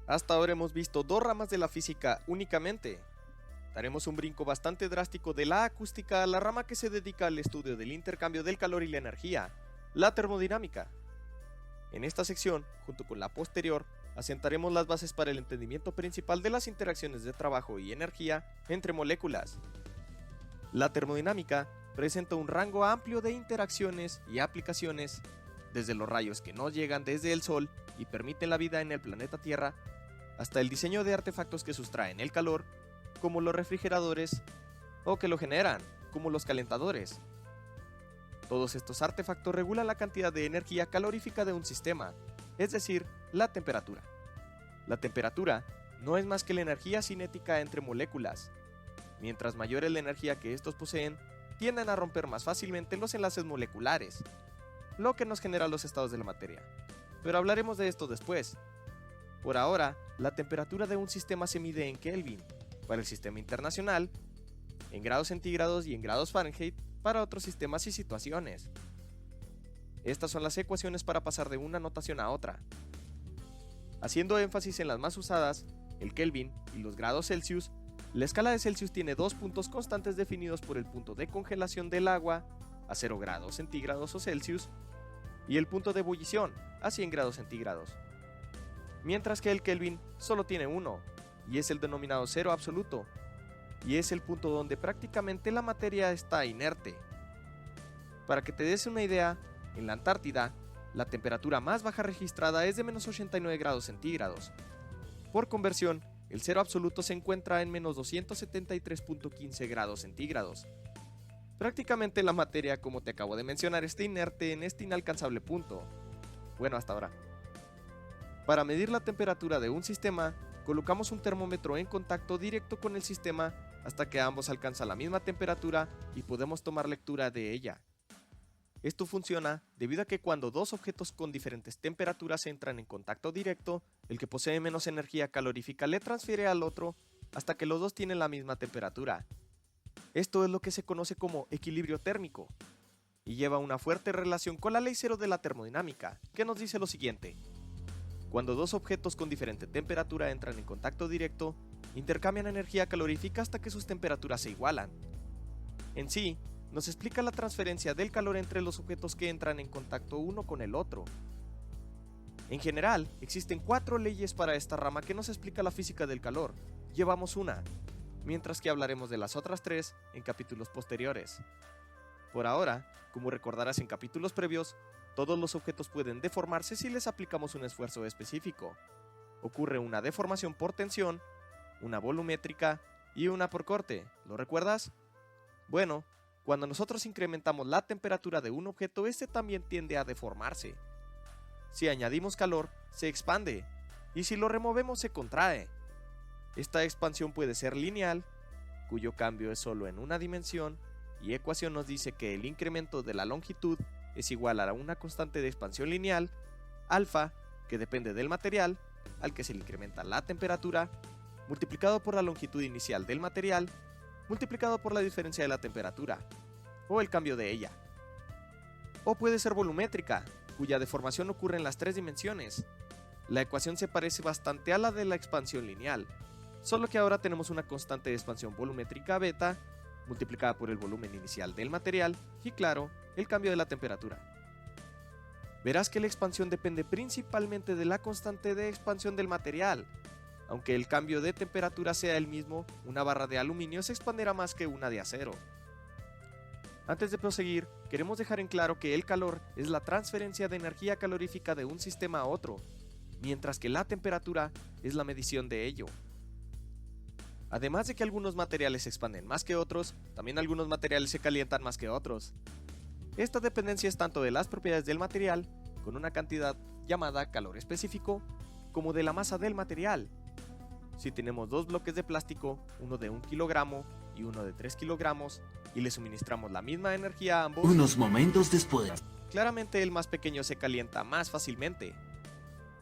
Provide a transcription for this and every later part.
Hasta ahora hemos visto dos ramas de la física únicamente. Daremos un brinco bastante drástico de la acústica a la rama que se dedica al estudio del intercambio del calor y la energía, la termodinámica. En esta sección, junto con la posterior, asentaremos las bases para el entendimiento principal de las interacciones de trabajo y energía entre moléculas. La termodinámica presenta un rango amplio de interacciones y aplicaciones, desde los rayos que nos llegan desde el Sol y permiten la vida en el planeta Tierra, hasta el diseño de artefactos que sustraen el calor, como los refrigeradores, o que lo generan, como los calentadores. Todos estos artefactos regulan la cantidad de energía calorífica de un sistema, es decir, la temperatura. La temperatura no es más que la energía cinética entre moléculas. Mientras mayor es la energía que estos poseen, tienden a romper más fácilmente los enlaces moleculares, lo que nos genera los estados de la materia. Pero hablaremos de esto después. Por ahora, la temperatura de un sistema se mide en Kelvin para el sistema internacional, en grados centígrados y en grados Fahrenheit para otros sistemas y situaciones. Estas son las ecuaciones para pasar de una notación a otra. Haciendo énfasis en las más usadas, el Kelvin y los grados Celsius, la escala de Celsius tiene dos puntos constantes definidos por el punto de congelación del agua a 0 grados centígrados o Celsius y el punto de ebullición a 100 grados centígrados. Mientras que el Kelvin solo tiene uno, y es el denominado cero absoluto, y es el punto donde prácticamente la materia está inerte. Para que te des una idea, en la Antártida, la temperatura más baja registrada es de menos 89 grados centígrados. Por conversión, el cero absoluto se encuentra en menos 273.15 grados centígrados. Prácticamente la materia, como te acabo de mencionar, está inerte en este inalcanzable punto. Bueno, hasta ahora. Para medir la temperatura de un sistema, colocamos un termómetro en contacto directo con el sistema hasta que ambos alcanzan la misma temperatura y podemos tomar lectura de ella. Esto funciona debido a que cuando dos objetos con diferentes temperaturas entran en contacto directo, el que posee menos energía calorífica le transfiere al otro hasta que los dos tienen la misma temperatura. Esto es lo que se conoce como equilibrio térmico y lleva una fuerte relación con la ley cero de la termodinámica, que nos dice lo siguiente. Cuando dos objetos con diferente temperatura entran en contacto directo, intercambian energía calorífica hasta que sus temperaturas se igualan. En sí, nos explica la transferencia del calor entre los objetos que entran en contacto uno con el otro. En general, existen 4 leyes para esta rama que nos explica la física del calor. Llevamos una, mientras que hablaremos de las otras 3 en capítulos posteriores. Por ahora, como recordarás en capítulos previos, todos los objetos pueden deformarse si les aplicamos un esfuerzo específico. Ocurre una deformación por tensión, una volumétrica y una por corte, ¿lo recuerdas? Bueno, cuando nosotros incrementamos la temperatura de un objeto, este también tiende a deformarse. Si añadimos calor, se expande, y si lo removemos se contrae. Esta expansión puede ser lineal, cuyo cambio es solo en una dimensión, y ecuación nos dice que el incremento de la longitud es igual a una constante de expansión lineal, alfa, que depende del material, al que se le incrementa la temperatura, multiplicado por la longitud inicial del material, multiplicado por la diferencia de la temperatura, o el cambio de ella. O puede ser volumétrica, cuya deformación ocurre en las 3 dimensiones. La ecuación se parece bastante a la de la expansión lineal, solo que ahora tenemos una constante de expansión volumétrica beta, multiplicada por el volumen inicial del material, y claro, el cambio de la temperatura. Verás que la expansión depende principalmente de la constante de expansión del material. Aunque el cambio de temperatura sea el mismo, una barra de aluminio se expandirá más que una de acero. Antes de proseguir, queremos dejar en claro que el calor es la transferencia de energía calorífica de un sistema a otro, mientras que la temperatura es la medición de ello. Además de que algunos materiales se expanden más que otros, también algunos materiales se calientan más que otros. Esta dependencia es tanto de las propiedades del material, con una cantidad llamada calor específico, como de la masa del material. Si tenemos dos bloques de plástico, uno de 1 kilogramo y uno de 3 kilogramos, y le suministramos la misma energía a ambos, Unos momentos después. claramente el más pequeño se calienta más fácilmente.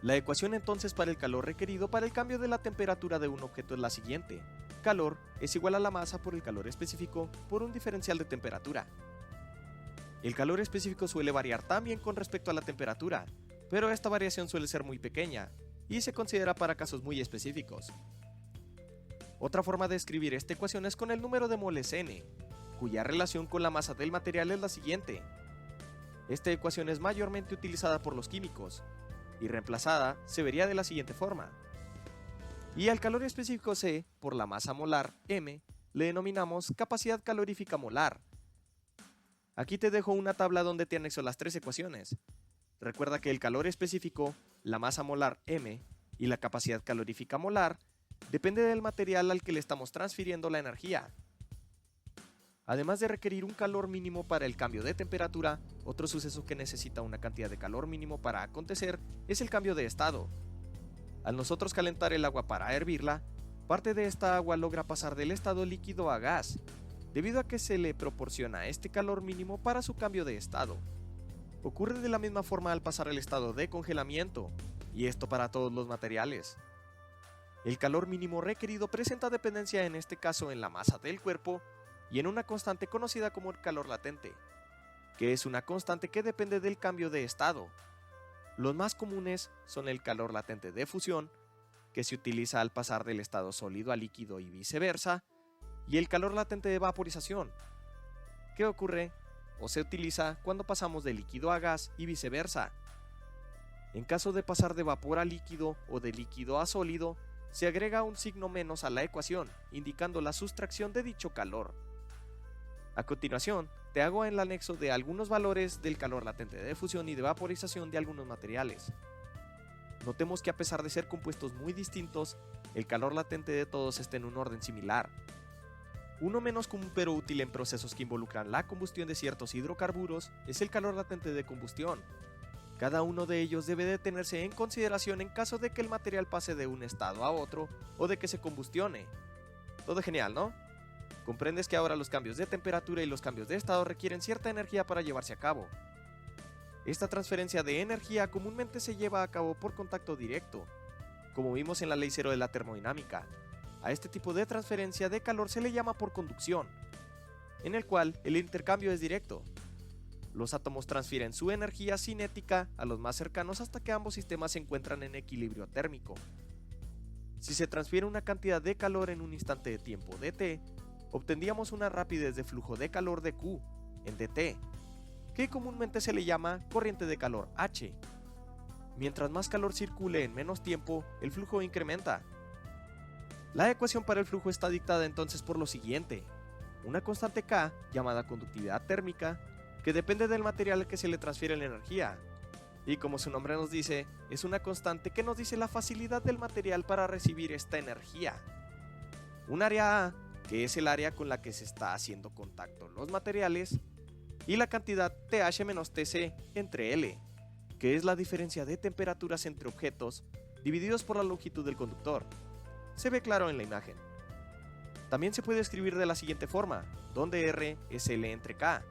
La ecuación entonces para el calor requerido para el cambio de la temperatura de un objeto es la siguiente. Calor es igual a la masa por el calor específico por un diferencial de temperatura. El calor específico suele variar también con respecto a la temperatura, pero esta variación suele ser muy pequeña, y se considera para casos muy específicos. Otra forma de escribir esta ecuación es con el número de moles n, cuya relación con la masa del material es la siguiente. Esta ecuación es mayormente utilizada por los químicos, y reemplazada se vería de la siguiente forma. Y al calor específico C por la masa molar m le denominamos capacidad calorífica molar. Aquí te dejo una tabla donde te anexo las tres ecuaciones. Recuerda que el calor específico, la masa molar m y la capacidad calorífica molar depende del material al que le estamos transfiriendo la energía. Además de requerir un calor mínimo para el cambio de temperatura, otro suceso que necesita una cantidad de calor mínimo para acontecer es el cambio de estado. Al nosotros calentar el agua para hervirla, parte de esta agua logra pasar del estado líquido a gas, debido a que se le proporciona este calor mínimo para su cambio de estado. Ocurre de la misma forma al pasar el estado de congelamiento, y esto para todos los materiales. El calor mínimo requerido presenta dependencia en este caso en la masa del cuerpo y en una constante conocida como el calor latente, que es una constante que depende del cambio de estado. Los más comunes son el calor latente de fusión, que se utiliza al pasar del estado sólido a líquido y viceversa, y el calor latente de vaporización, que ocurre o se utiliza cuando pasamos de líquido a gas y viceversa. En caso de pasar de vapor a líquido o de líquido a sólido, se agrega un signo menos a la ecuación, indicando la sustracción de dicho calor. A continuación, te hago el anexo de algunos valores del calor latente de fusión y de vaporización de algunos materiales. Notemos que a pesar de ser compuestos muy distintos, el calor latente de todos está en un orden similar. Uno menos común pero útil en procesos que involucran la combustión de ciertos hidrocarburos es el calor latente de combustión. Cada uno de ellos debe de tenerse en consideración en caso de que el material pase de un estado a otro o de que se combustione. Todo genial, ¿no? Comprendes que ahora los cambios de temperatura y los cambios de estado requieren cierta energía para llevarse a cabo. Esta transferencia de energía comúnmente se lleva a cabo por contacto directo, como vimos en la ley cero de la termodinámica. A este tipo de transferencia de calor se le llama por conducción, en el cual el intercambio es directo. Los átomos transfieren su energía cinética a los más cercanos hasta que ambos sistemas se encuentran en equilibrio térmico. Si se transfiere una cantidad de calor en un instante de tiempo dt, obtendríamos una rapidez de flujo de calor de Q en dt, que comúnmente se le llama corriente de calor H. Mientras más calor circule en menos tiempo, el flujo incrementa. La ecuación para el flujo está dictada entonces por lo siguiente: una constante K, llamada conductividad térmica, que depende del material al que se le transfiere la energía, y como su nombre nos dice, es una constante que nos dice la facilidad del material para recibir esta energía. Un área A, que es el área con la que se está haciendo contacto los materiales, y la cantidad TH-TC entre L, que es la diferencia de temperaturas entre objetos divididos por la longitud del conductor. Se ve claro en la imagen. También se puede escribir de la siguiente forma, donde R es L entre K,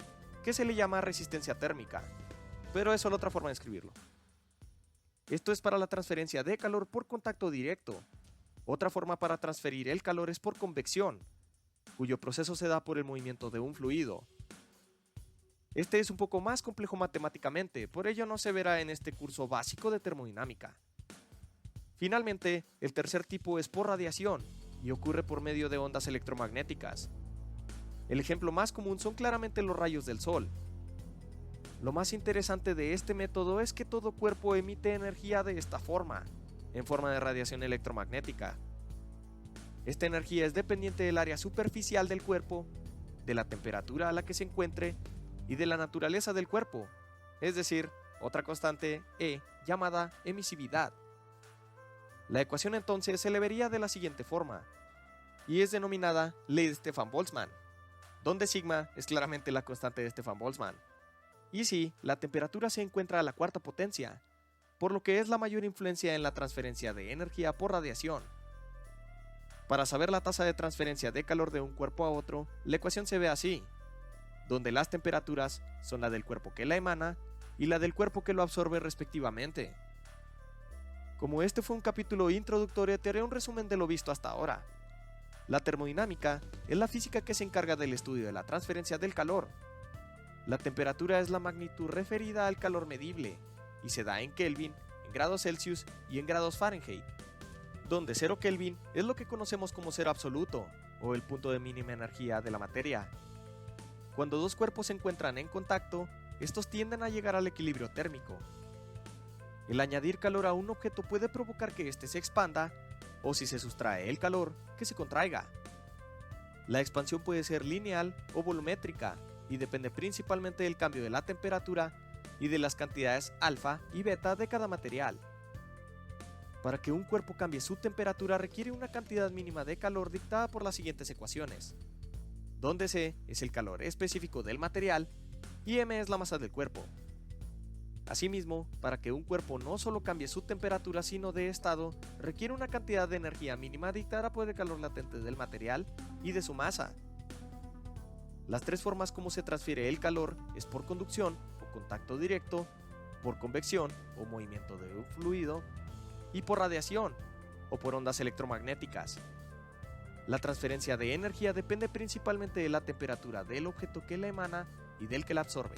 que se le llama resistencia térmica, pero es solo otra forma de escribirlo. Esto es para la transferencia de calor por contacto directo. Otra forma para transferir el calor es por convección, cuyo proceso se da por el movimiento de un fluido. Este es un poco más complejo matemáticamente, por ello no se verá en este curso básico de termodinámica. Finalmente, el tercer tipo es por radiación y ocurre por medio de ondas electromagnéticas. El ejemplo más común son claramente los rayos del sol. Lo más interesante de este método es que todo cuerpo emite energía de esta forma, en forma de radiación electromagnética. Esta energía es dependiente del área superficial del cuerpo, de la temperatura a la que se encuentre y de la naturaleza del cuerpo, es decir, otra constante E llamada emisividad. La ecuación entonces se le vería de la siguiente forma, y es denominada ley de Stefan-Boltzmann, donde sigma es claramente la constante de Stefan-Boltzmann, y si la temperatura se encuentra a la cuarta potencia, por lo que es la mayor influencia en la transferencia de energía por radiación. Para saber la tasa de transferencia de calor de un cuerpo a otro, la ecuación se ve así, donde las temperaturas son la del cuerpo que la emana y la del cuerpo que lo absorbe respectivamente. Como este fue un capítulo introductorio, te haré un resumen de lo visto hasta ahora. La termodinámica es la física que se encarga del estudio de la transferencia del calor. La temperatura es la magnitud referida al calor medible y se da en Kelvin en grados Celsius y en grados Fahrenheit, donde 0 Kelvin es lo que conocemos como cero absoluto, o el punto de mínima energía de la materia. Cuando dos cuerpos se encuentran en contacto, estos tienden a llegar al equilibrio térmico. El añadir calor a un objeto puede provocar que éste se expanda, o si se sustrae el calor, que se contraiga. La expansión puede ser lineal o volumétrica, y depende principalmente del cambio de la temperatura y de las cantidades alfa y beta de cada material. Para que un cuerpo cambie su temperatura requiere una cantidad mínima de calor dictada por las siguientes ecuaciones, donde C es el calor específico del material y M es la masa del cuerpo. Asimismo, para que un cuerpo no solo cambie su temperatura sino de estado, requiere una cantidad de energía mínima dictada por el calor latente del material y de su masa. Las tres formas como se transfiere el calor es por conducción o contacto directo, por convección o movimiento de un fluido, y por radiación o por ondas electromagnéticas. La transferencia de energía depende principalmente de la temperatura del objeto que la emana y del que la absorbe.